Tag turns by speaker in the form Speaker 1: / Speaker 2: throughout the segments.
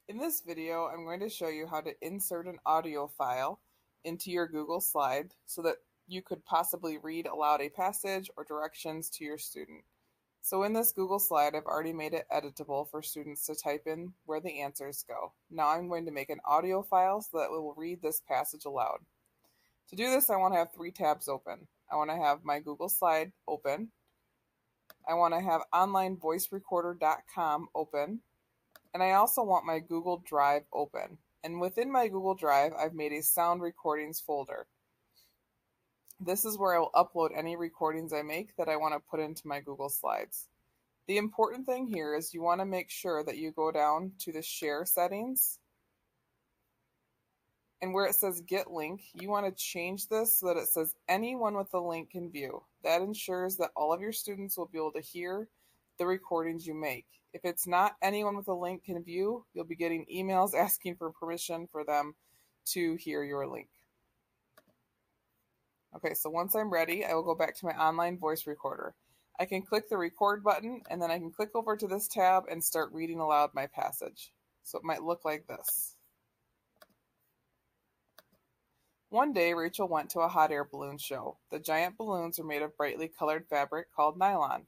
Speaker 1: In this video, I'm going to show you how to insert an audio file into your Google Slide so that you could possibly read aloud a passage or directions to your student. So in this Google Slide, I've already made it editable for students to type in where the answers go. Now I'm going to make an audio file so that it will read this passage aloud. To do this, I want to have three tabs open. I want to have my Google Slide open. I want to have onlinevoicerecorder.com open. And I also want my Google Drive open. And within my Google Drive, I've made a sound recordings folder. This is where I will upload any recordings I make that I want to put into my Google Slides. The important thing here is you want to make sure that you go down to the share settings. And where it says get link, you want to change this so that it says anyone with a link can view. That ensures that all of your students will be able to hear the recordings you make. If it's not anyone with a link can view, you'll be getting emails asking for permission for them to hear your link. Okay, so once I'm ready, I will go back to my online voice recorder. I can click the record button and then I can click over to this tab and start reading aloud my passage. So it might look like this. One day, Rachel went to a hot air balloon show. The giant balloons were made of brightly colored fabric called nylon.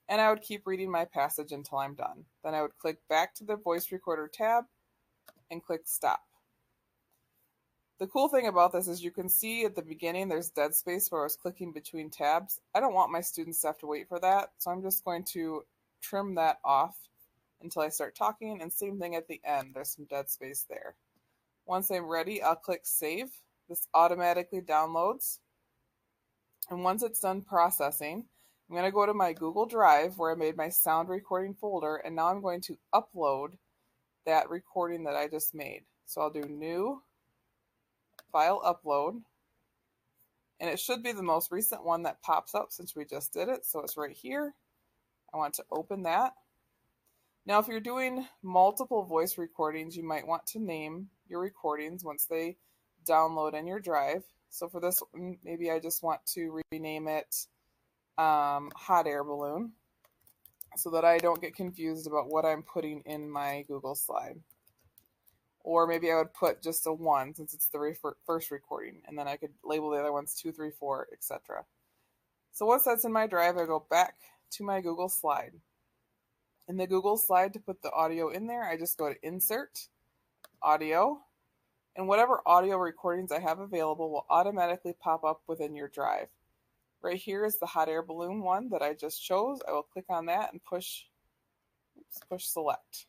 Speaker 1: And I would keep reading my passage until I'm done. Then I would click back to the voice recorder tab and click stop. The cool thing about this is you can see at the beginning there's dead space where I was clicking between tabs. I don't want my students to have to wait for that, so I'm just going to trim that off until I start talking, and same thing at the end, there's some dead space there. Once I'm ready, I'll click save. This automatically downloads, and once it's done processing, I'm going to go to my Google Drive where I made my sound recording folder, and now I'm going to upload that recording that I just made. So I'll do new, file upload, and it should be the most recent one that pops up since we just did it, so it's right here. I want to open that. Now if you're doing multiple voice recordings, you might want to name your recordings once they download in your drive. So for this one, maybe I just want to rename it hot air balloon so that I don't get confused about what I'm putting in my Google Slide. Or maybe I would put just a 1 since it's the first recording, and then I could label the other ones 2, 3, 4, etc. So once that's in my drive, I go back to my Google Slide. In the Google Slide, to put the audio in there, I just go to Insert, Audio, and whatever audio recordings I have available will automatically pop up within your drive. Right here is the hot air balloon one that I just chose. I will click on that and push select.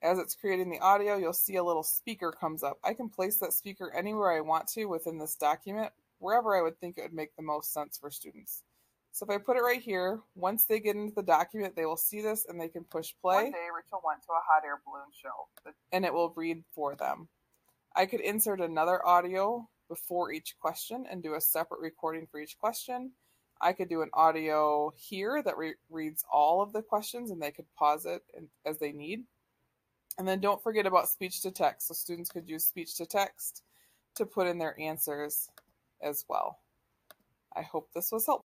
Speaker 1: As it's creating the audio, you'll see a little speaker comes up. I can place that speaker anywhere I want to within this document, wherever I would think it would make the most sense for students. So if I put it right here, once they get into the document, they will see this and they can push play. One day, Rachel went to a hot air balloon show, and it will read for them. I could insert another audio before each question and do a separate recording for each question. I could do an audio here that reads all of the questions and they could pause it as they need. And then don't forget about speech to text. So students could use speech to text to put in their answers as well. I hope this was helpful.